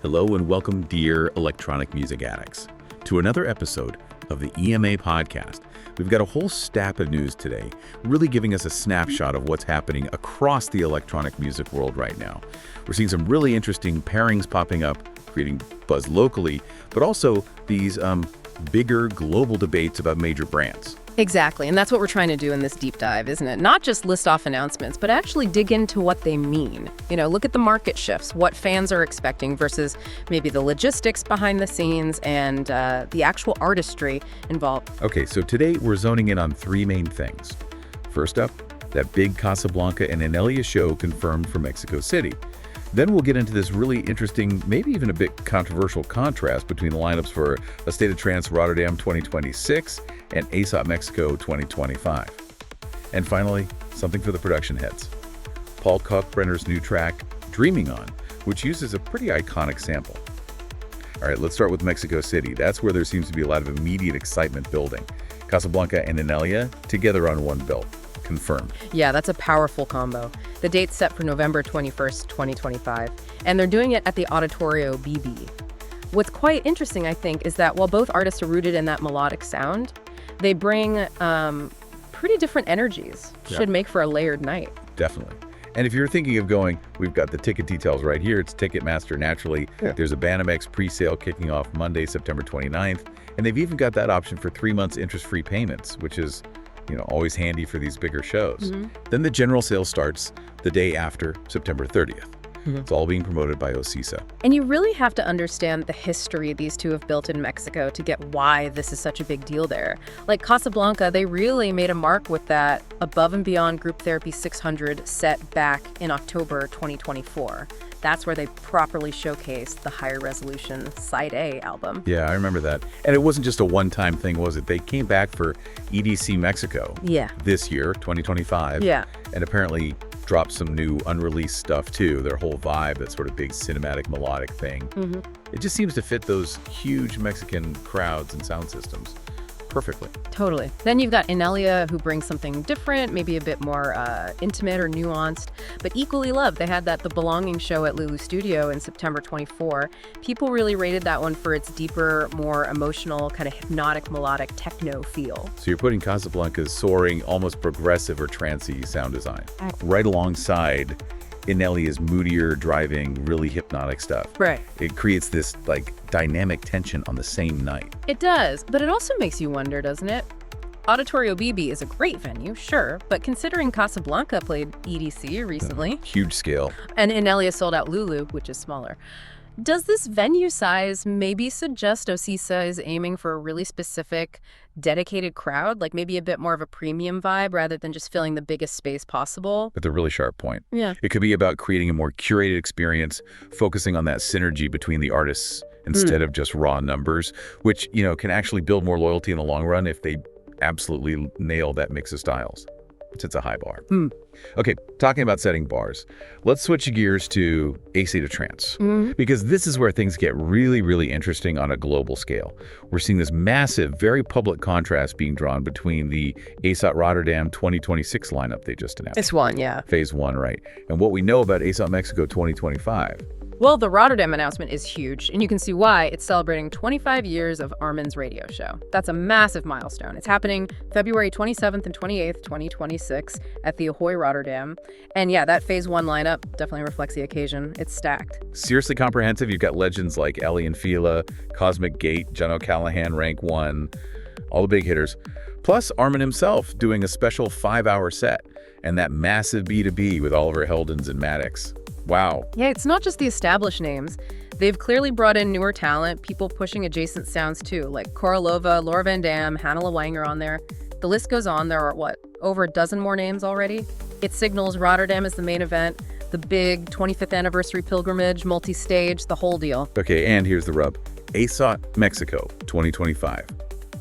Hello and welcome, dear electronic music addicts, to another episode of the EMA podcast. We've got a whole stack of news today, really giving us a snapshot of what's happening across the electronic music world right now. We're seeing some really interesting pairings popping up, creating buzz locally, but also these bigger global debates about major brands. Exactly, and that's what we're trying to do in this deep dive, isn't it? Not just list off announcements, but actually dig into what they mean. You know, look at the market shifts, what fans are expecting versus maybe the logistics behind the scenes and the actual artistry involved. Okay, so today we're zoning in on three main things. First up, that big Kasablanca and Innellea show confirmed for Mexico City. Then we'll get into this really interesting, maybe even a bit controversial contrast between the lineups for A State of Trance Rotterdam 2026 and ASOT Mexico 2025. And finally, something for the production heads. Paul Kalkbrenner's new track, Dreaming On, which uses a pretty iconic sample. All right, let's start with Mexico City. That's where there seems to be a lot of immediate excitement building. Kasablanca and Innellea together on one bill. Confirmed. Yeah, that's a powerful combo. The date's set for November 21st, 2025, and they're doing it at the Auditorio BB. What's quite interesting, I think, is that while both artists are rooted in that melodic sound, they bring pretty different energies. Yeah. Should make for a layered night. Definitely. And if you're thinking of going, we've got the ticket details right here. It's Ticketmaster, naturally. Yeah. There's a Banamex pre-sale kicking off Monday, September 29th. And they've even got that option for 3 months interest-free payments, which is always handy for these bigger shows. Mm-hmm. Then the general sale starts the day after September 30th. Mm-hmm. It's all being promoted by OCISA. And you really have to understand the history these two have built in Mexico to get why this is such a big deal there. Like Kasablanca, they really made a mark with that Above and Beyond Group Therapy 600 set back in October 2024. That's where they properly showcased the higher resolution Side A album. Yeah, I remember that. And it wasn't just a one-time thing, was it? They came back for EDC Mexico this year, 2025. Yeah. And apparently dropped some new unreleased stuff too. Their whole vibe, that sort of big cinematic melodic thing. Mm-hmm. It just seems to fit those huge Mexican crowds and sound systems perfectly. Totally. Then you've got Innellea, who brings something different, maybe a bit more intimate or nuanced, but equally loved. They had The Belonging show at Lulu Studio in September 24. People really rated that one for its deeper, more emotional, kind of hypnotic, melodic techno feel. So you're putting Kasablanca's soaring, almost progressive or trancey sound design right alongside Innellea's moodier, driving, really hypnotic stuff. Right. It creates this dynamic tension on the same night. It does, but it also makes you wonder, doesn't it? Auditorio BB is a great venue, sure, but considering Kasablanca played EDC recently, Huge scale. and Innellea sold out Lulu, which is smaller, does this venue size maybe suggest OCISA is aiming for a really specific, dedicated crowd, like maybe a bit more of a premium vibe rather than just filling the biggest space possible? That's a really sharp point. Yeah. It could be about creating a more curated experience, focusing on that synergy between the artists instead of just raw numbers, which, can actually build more loyalty in the long run if they absolutely nail that mix of styles. It's a high bar. Okay, talking about setting bars, let's switch gears to A State of Trance, because this is where things get really, really interesting on a global scale. We're seeing this massive, very public contrast being drawn between the ASOT Rotterdam 2026 lineup they just announced. It's one, yeah. Phase 1, right? And what we know about ASOT Mexico 2025. Well, the Rotterdam announcement is huge, and you can see why. It's celebrating 25 years of Armin's radio show. That's a massive milestone. It's happening February 27th and 28th, 2026 at the Ahoy Rotterdam. And yeah, that Phase 1 lineup definitely reflects the occasion. It's stacked. Seriously comprehensive. You've got legends like Ellie and Fila, Cosmic Gate, John O'Callaghan, Rank 1, all the big hitters. Plus Armin himself doing a special 5-hour set, and that massive B2B with Oliver Heldens and Maddox. Wow. Yeah, it's not just the established names. They've clearly brought in newer talent, people pushing adjacent sounds too, like Korolova, Laura Van Dam, Hannah Lewanger on there. The list goes on. There are, over a dozen more names already? It signals Rotterdam as the main event, the big 25th anniversary pilgrimage, multi-stage, the whole deal. Okay, and here's the rub. ASOT Mexico 2025.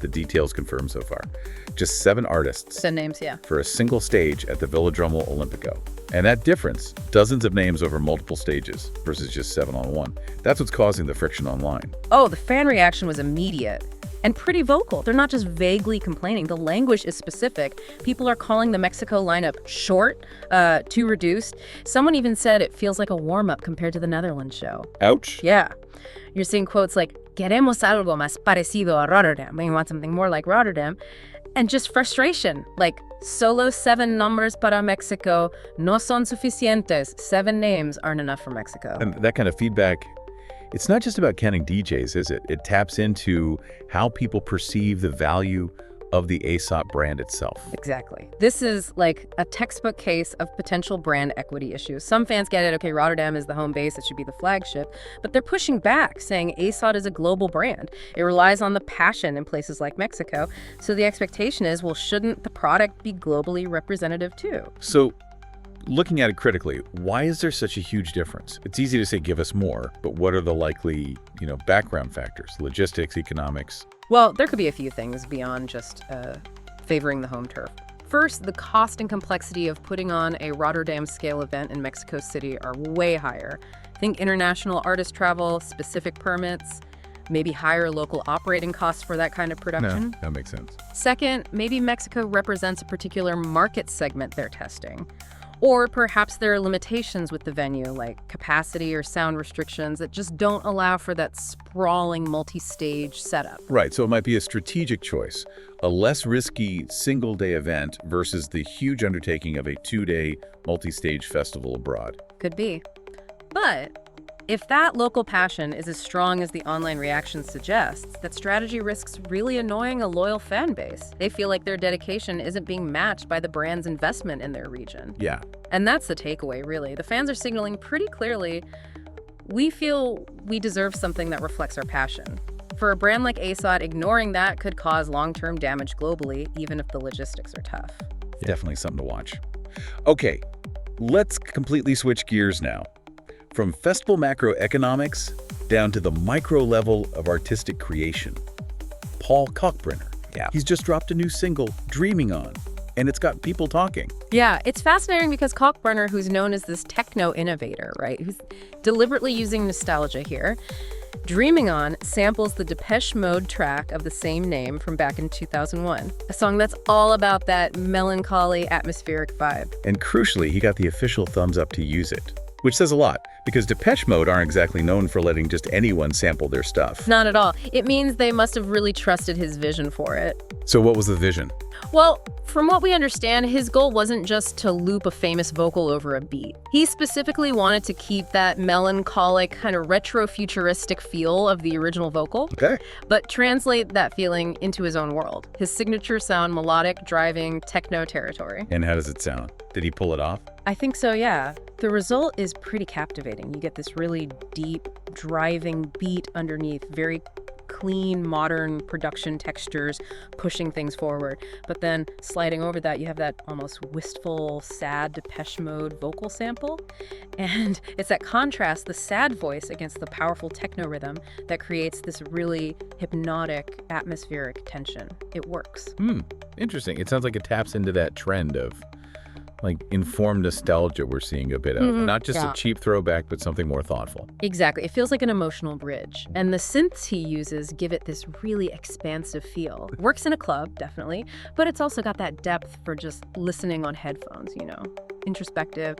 The details confirmed so far. Just 7 artists. 10 names, yeah. For a single stage at the Velodromo Olimpico. And that difference, dozens of names over multiple stages versus just 7 on one. That's what's causing the friction online. Oh, the fan reaction was immediate. And pretty vocal. They're not just vaguely complaining. The language is specific. People are calling the Mexico lineup short, too reduced. Someone even said it feels like a warm-up compared to the Netherlands show. Ouch. Yeah. You're seeing quotes like, queremos algo más parecido a Rotterdam. We want something more like Rotterdam. And just frustration, like, solo 7 nombres para Mexico no son suficientes. 7 names aren't enough for Mexico. And that kind of feedback, it's not just about counting DJs, is it? It taps into how people perceive the value of the ASOT brand itself. Exactly. This is like a textbook case of potential brand equity issues. Some fans get it, okay, Rotterdam is the home base, it should be the flagship, but they're pushing back, saying ASOT is a global brand. It relies on the passion in places like Mexico, so the expectation is, well, shouldn't the product be globally representative too? So, looking at it critically, why is there such a huge difference? It's easy to say give us more, but what are the likely, background factors? Logistics, economics? Well, there could be a few things beyond just favoring the home turf. First, the cost and complexity of putting on a Rotterdam-scale event in Mexico City are way higher. Think international artist travel, specific permits, maybe higher local operating costs for that kind of production. No, that makes sense. Second, maybe Mexico represents a particular market segment they're testing. Or perhaps there are limitations with the venue, like capacity or sound restrictions that just don't allow for that sprawling multi-stage setup. Right, so it might be a strategic choice, a less risky single-day event versus the huge undertaking of a 2-day multi-stage festival abroad. Could be. But if that local passion is as strong as the online reaction suggests, that strategy risks really annoying a loyal fan base. They feel like their dedication isn't being matched by the brand's investment in their region. Yeah. And that's the takeaway, really. The fans are signaling pretty clearly, we feel we deserve something that reflects our passion. For a brand like ASOT, ignoring that could cause long-term damage globally, even if the logistics are tough. Definitely something to watch. Okay, let's completely switch gears now. From festival macroeconomics down to the micro level of artistic creation. Paul Kalkbrenner. Yeah. He's just dropped a new single, Dreaming On, and it's got people talking. Yeah, it's fascinating because Kalkbrenner, who's known as this techno innovator, right, who's deliberately using nostalgia here, Dreaming On samples the Depeche Mode track of the same name from back in 2001, a song that's all about that melancholy, atmospheric vibe. And crucially, he got the official thumbs up to use it, which says a lot, because Depeche Mode aren't exactly known for letting just anyone sample their stuff. Not at all. It means they must have really trusted his vision for it. So what was the vision? Well, from what we understand, his goal wasn't just to loop a famous vocal over a beat. He specifically wanted to keep that melancholic, kind of retro-futuristic feel of the original vocal, but translate that feeling into his own world. His signature sound, melodic, driving, techno territory. And how does it sound? Did he pull it off? I think so, yeah. The result is pretty captivating. You get this really deep, driving beat underneath, very clean, modern production textures pushing things forward. But then sliding over that, you have that almost wistful, sad Depeche Mode vocal sample. And it's that contrast, the sad voice against the powerful techno rhythm that creates this really hypnotic, atmospheric tension. It works. Interesting. It sounds like it taps into that trend of informed nostalgia we're seeing a bit of. Not just a cheap throwback, but something more thoughtful. Exactly. It feels like an emotional bridge. And the synths he uses give it this really expansive feel. It works in a club, definitely, but it's also got that depth for just listening on headphones, introspective.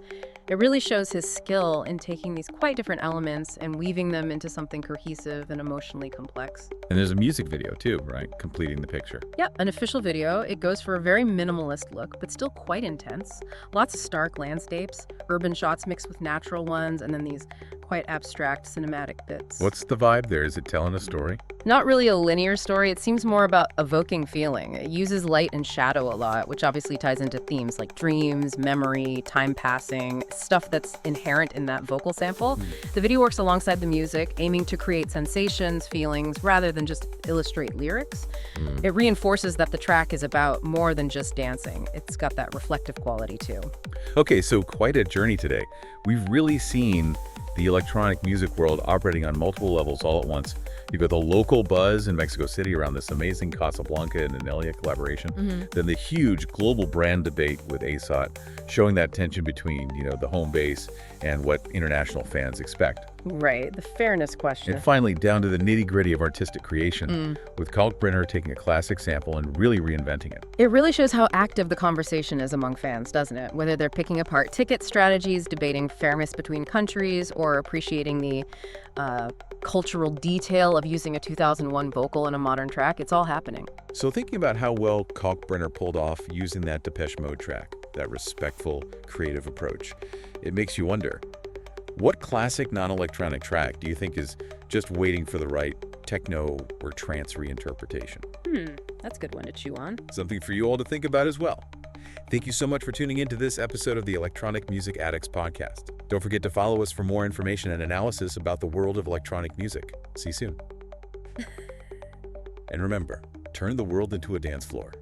It really shows his skill in taking these quite different elements and weaving them into something cohesive and emotionally complex. And there's a music video too, right? Completing the picture. Yep, an official video. It goes for a very minimalist look, but still quite intense. Lots of stark landscapes, urban shots mixed with natural ones, and then these quite abstract cinematic bits. What's the vibe there? Is it telling a story? Not really a linear story. It seems more about evoking feeling. It uses light and shadow a lot, which obviously ties into themes like dreams, memory, time passing, stuff that's inherent in that vocal sample. The video works alongside the music, aiming to create sensations, feelings, rather than just illustrate lyrics. It reinforces that the track is about more than just dancing. It's got that reflective quality too. Okay, so quite a journey today. We've really seen the electronic music world operating on multiple levels all at once. You've got the local buzz in Mexico City around this amazing Kasablanca and Innellea collaboration. Then the huge global brand debate with ASOT, showing that tension between, the home base and what international fans expect. Right, the fairness question. And finally, down to the nitty-gritty of artistic creation, with Kalkbrenner taking a classic sample and really reinventing it. It really shows how active the conversation is among fans, doesn't it? Whether they're picking apart ticket strategies, debating fairness between countries, or appreciating the cultural detail of using a 2001 vocal in a modern track, it's all happening. So thinking about how well Kalkbrenner pulled off using that Depeche Mode track, that respectful, creative approach, it makes you wonder, what classic non-electronic track do you think is just waiting for the right techno or trance reinterpretation? That's a good one to chew on. Something for you all to think about as well. Thank you so much for tuning in to this episode of the Electronic Music Addicts podcast. Don't forget to follow us for more information and analysis about the world of electronic music. See you soon. And remember, turn the world into a dance floor.